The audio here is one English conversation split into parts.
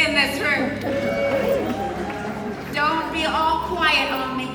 in this room. Don't be all quiet on me.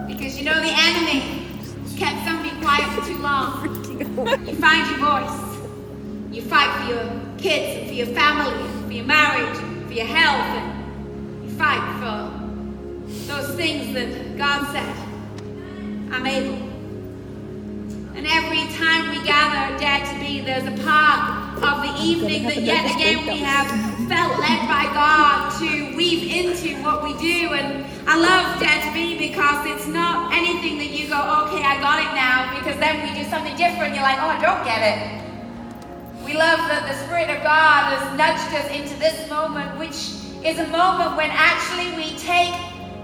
Because you know the enemy kept somebody quiet for too long. You find your voice. You fight for your kids, and for your family, and for your marriage, and for your health, and you fight for those things that God said, I'm able. And every time we gather Dare to Be, there's a part of the evening that yet again we have felt led by God to weave into what we do. And I love Dare to Be because it's not anything that you go, okay, I got it now, because then we do something different. You're like, oh, I don't get it. We love that the Spirit of God has nudged us into this moment, which is a moment when actually we take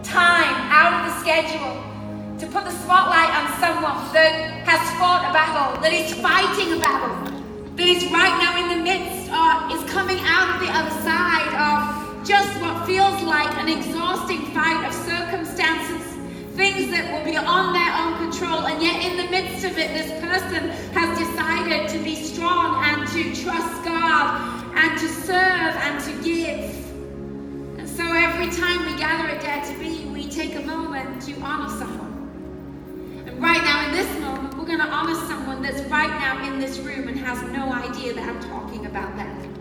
time out of the schedule to put the spotlight on someone that has fought a battle, that is fighting a battle, that is right now in the midst or is coming out of the other side of just what feels like an exhausting fight of circumstances, things that will be on their own control, and yet in the midst of it, this person has decided to be strong and to trust God and to serve and to give. And so every time we gather at Dare to Be, we take a moment to honor someone. And right now in this moment, we're going to honor someone that's right now in this room and has no idea that I'm talking about them.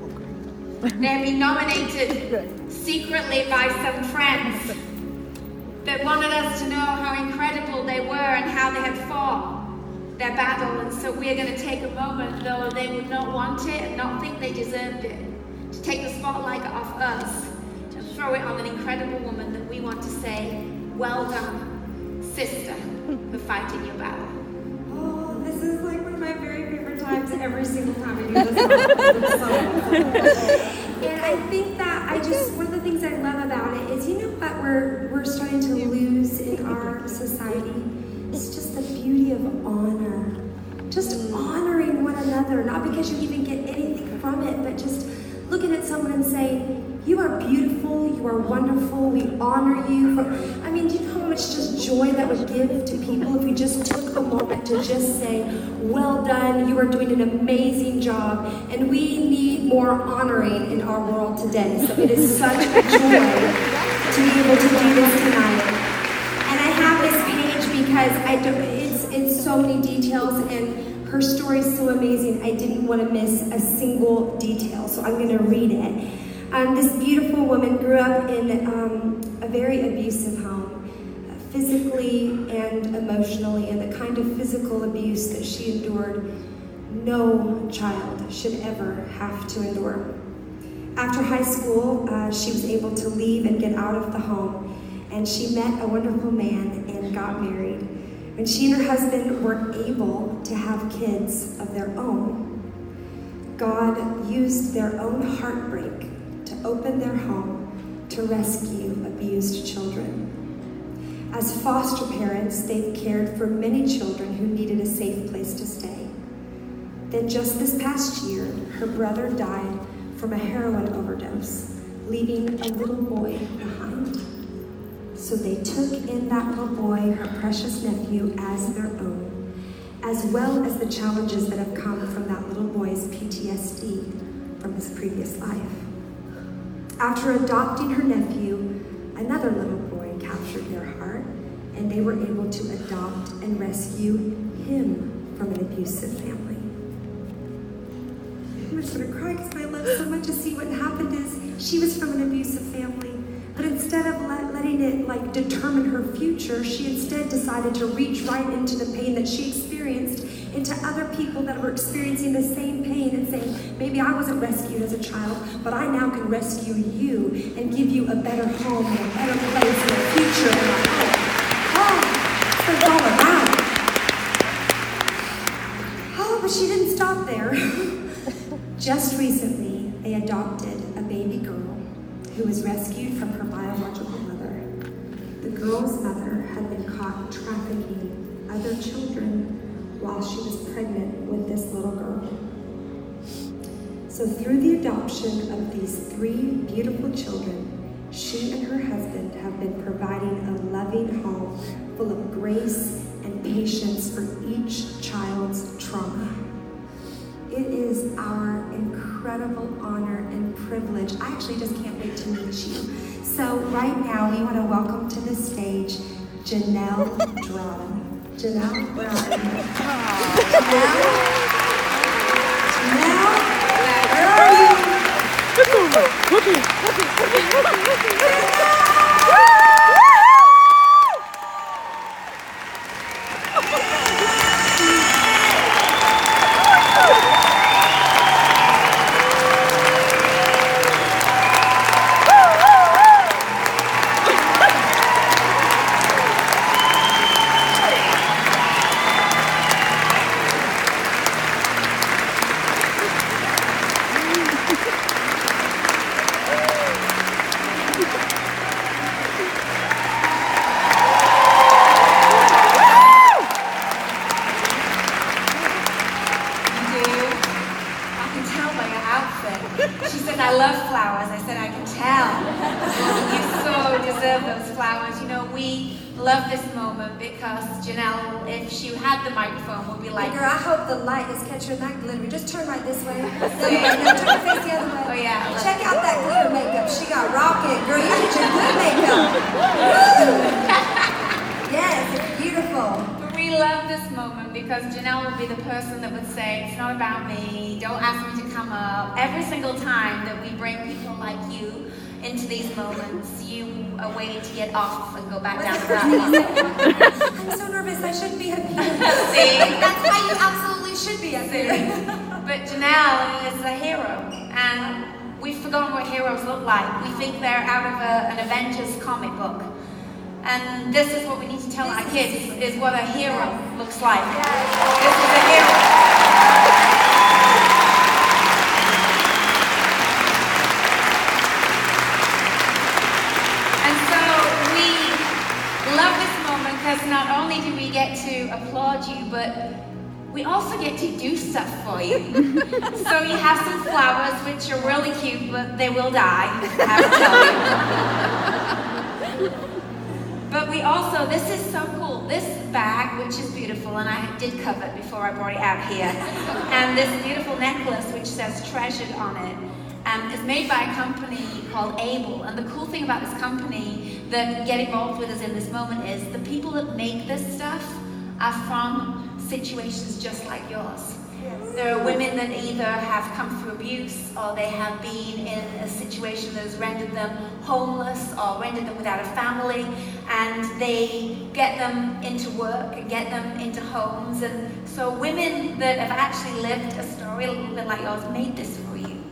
They've been nominated secretly by some friends that wanted us to know how incredible they were and how they had fought their battle. And so we're going to take a moment, though they would not want it and not think they deserved it, to take the spotlight off us and throw it on an incredible woman that we want to say, well done, sister, for fighting your battle. Oh, this is like one of my very favorite times every single time I do this song. And I think that one of the things I love about it is, you know what we're starting to lose in our society? It's just the beauty of honor. Just honoring one another, not because you even get anything from it, but just looking at someone and saying, you are beautiful, you are wonderful, we honor you. I mean, do you know how much just joy that would give to people if we just took a moment to just say, well done, you are doing an amazing job, and we need more honoring in our world today. So it is such a joy to be able to do this tonight. And I have this page because it's so many details, and her story is so amazing. I didn't want to miss a single detail, so I'm going to read it. This beautiful woman grew up in a very abusive home, physically and emotionally, and the kind of physical abuse that she endured, no child should ever have to endure. After high school, she was able to leave and get out of the home, and she met a wonderful man and got married. And she and her husband were able to have kids of their own. God used their own heartbreak to open their home to rescue abused children. As foster parents, they've cared for many children who needed a safe place to stay. Then just this past year, her brother died from a heroin overdose, leaving a little boy behind. So they took in that little boy, her precious nephew, as their own, as well as the challenges that have come from that little boy's PTSD from his previous life. After adopting her nephew, another little boy captured their heart, and they were able to adopt and rescue him from an abusive family. I'm just gonna cry because I love so much to see what happened is she was from an abusive family, but instead of letting it determine her future, she instead decided to reach right into the pain that she experienced into other people that were experiencing the same pain and saying, maybe I wasn't rescued as a child, but I now can rescue you and give you a better home and a better place and a future and a home. Oh, that's what it's all about. Oh, but she didn't stop there. Just recently, they adopted a baby girl who was rescued from her biological mother. The girl's mother had been caught trafficking other children while she was pregnant with this little girl. So through the adoption of these 3 beautiful children, she and her husband have been providing a loving home full of grace and patience for each child's trauma. it is our incredible honor and privilege. I actually just can't wait to meet you. So right now, we want to welcome to the stage Jenelle Drada. Jenelle, where are you? Jenelle, where are you? She said, I love flowers. I said, I can tell. You so deserve those flowers. You know, we love this moment because Jenelle, if she had the microphone, would be like, girl, I hope the light is catching that glitter. Just turn right this way. No, turn your face the other way. Oh, yeah. Check out that glitter makeup. She got rocket. Girl, you get your glitter makeup. Yes, it's beautiful. But we love this moment because Jenelle would be the person that would say, it's not about me, don't ask me to come up. Every single time that we bring people like you into these moments, you are waiting to get off and go back down the path. I'm so nervous, I shouldn't be up here. See? That's why you absolutely should be up here. But Jenelle is a hero, and we've forgotten what heroes look like. We think they're out of an Avengers comic book. And this is what we need to tell our kids, is what a hero looks like. This is a hero. And so we love this moment because not only do we get to applaud you, but we also get to do stuff for you. So you have some flowers, which are really cute, but they will die, I have to tell you. But we also, this is so cool, this bag, which is beautiful, and I did cover it before I brought it out here, and this beautiful necklace, which says treasured on it, is made by a company called Able. And the cool thing about this company that get involved with us in this moment is the people that make this stuff are from situations just like yours. There are women that either have come through abuse or they have been in a situation that has rendered them homeless or rendered them without a family, and they get them into work and get them into homes. And so women that have actually lived a story a little bit like yours made this for you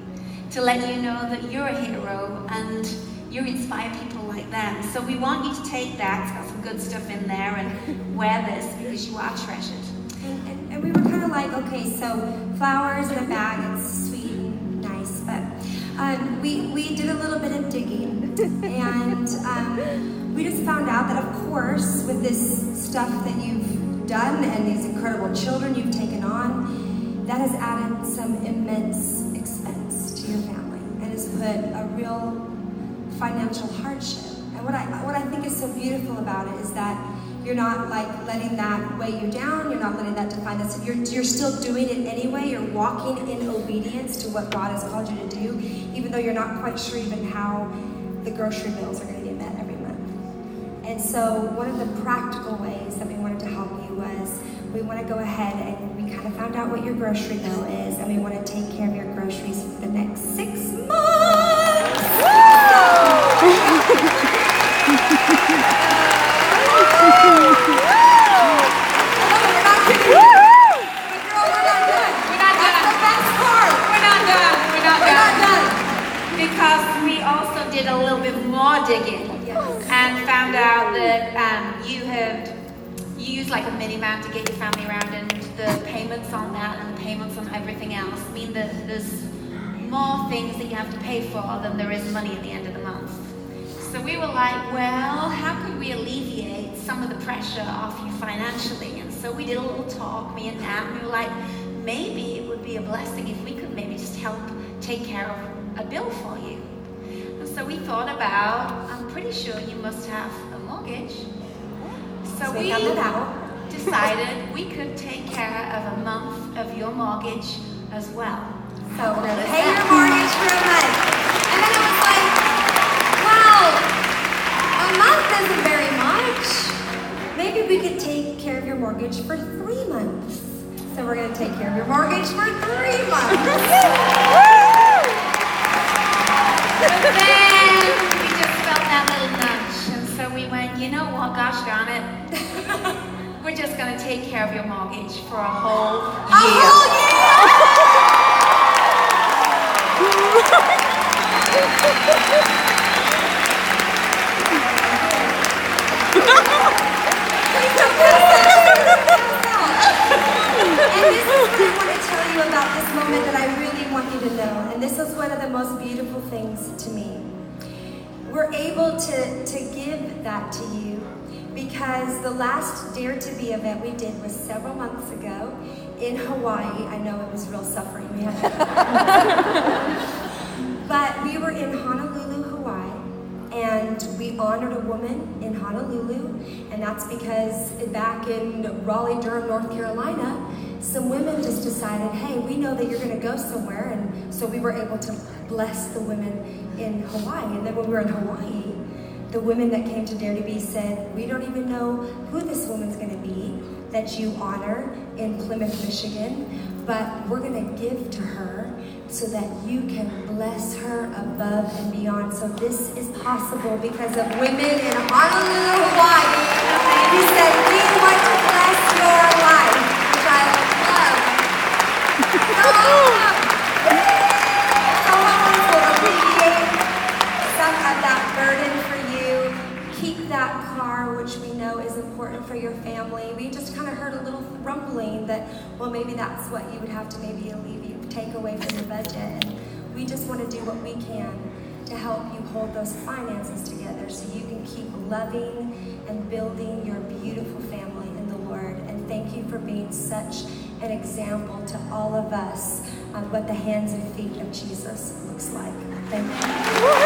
to let you know that you're a hero and you inspire people like them. So we want you to take that, it's got some good stuff in there, and wear this because you are treasured. And we were kind of like, okay, so flowers in a bag, it's sweet and nice, but we did a little bit of digging, and we just found out that, of course, with this stuff that you've done and these incredible children you've taken on, that has added some immense expense to your family and has put a real financial hardship. And what I think is so beautiful about it is that you're not like letting that weigh you down. You're not letting that define this. You're still doing it anyway. You're walking in obedience to what God has called you to do, even though you're not quite sure even how the grocery bills are going to get met every month. And so one of the practical ways that we wanted to help you was we want to go ahead and we kind of found out what your grocery bill is, and we want to take care of your groceries for the next 6 months. Because we also did a little bit more digging and found out that you use like a minivan to get your family around, and the payments on that and the payments on everything else mean that there's more things that you have to pay for than there is money at the end of the month. So we were like, well, how could we alleviate some of the pressure off you financially? And so we did a little talk, me and Nat, and we were like, maybe it would be a blessing if we could maybe just help take care of a bill for you. And so we thought about, I'm pretty sure you must have a mortgage. So we decided we could take care of a month of your mortgage as well. So we're going to pay your mortgage for a month. And then I was like, wow, a month isn't very much. Maybe we could take care of your mortgage for 3 months. So we're going to take care of your mortgage for 3 months. But then we just felt that little nudge. And so we went, you know what, gosh darn it. We're just going to take care of your mortgage for a whole year. A whole year! And this is what I want to tell you about this moment that I really want you to know. And this is one of the most beautiful things to me. We're able to give that to you because the last Dare to Be event we did was several months ago in Hawaii. I know it was real suffering. We had but we were in Honolulu, Hawaii, and we honored a woman in Honolulu, and that's because back in Raleigh-Durham, North Carolina, some women just decided, hey, we know that you're going to go somewhere, and so we were able to bless the women in Hawaii. And then when we were in Hawaii, the women that came to Dare to Be said, we don't even know who this woman's going to be that you honor in Plymouth, Michigan, but we're going to give to her so that you can bless her above and beyond. So this is possible because of women in Honolulu, Hawaii, who said, we want to bless your life, which I love. So hopefully we'll alleviate some of that burden for you. Keep that car, which we know is important for your family. We just kind of heard a little rumbling that, well, maybe that's what you would have to maybe take away from your budget. And we just want to do what we can to help you hold those finances together so you can keep loving and building your beautiful family in the Lord. And thank you for being such an example to all of us of what the hands and feet of Jesus looks like. Thank you.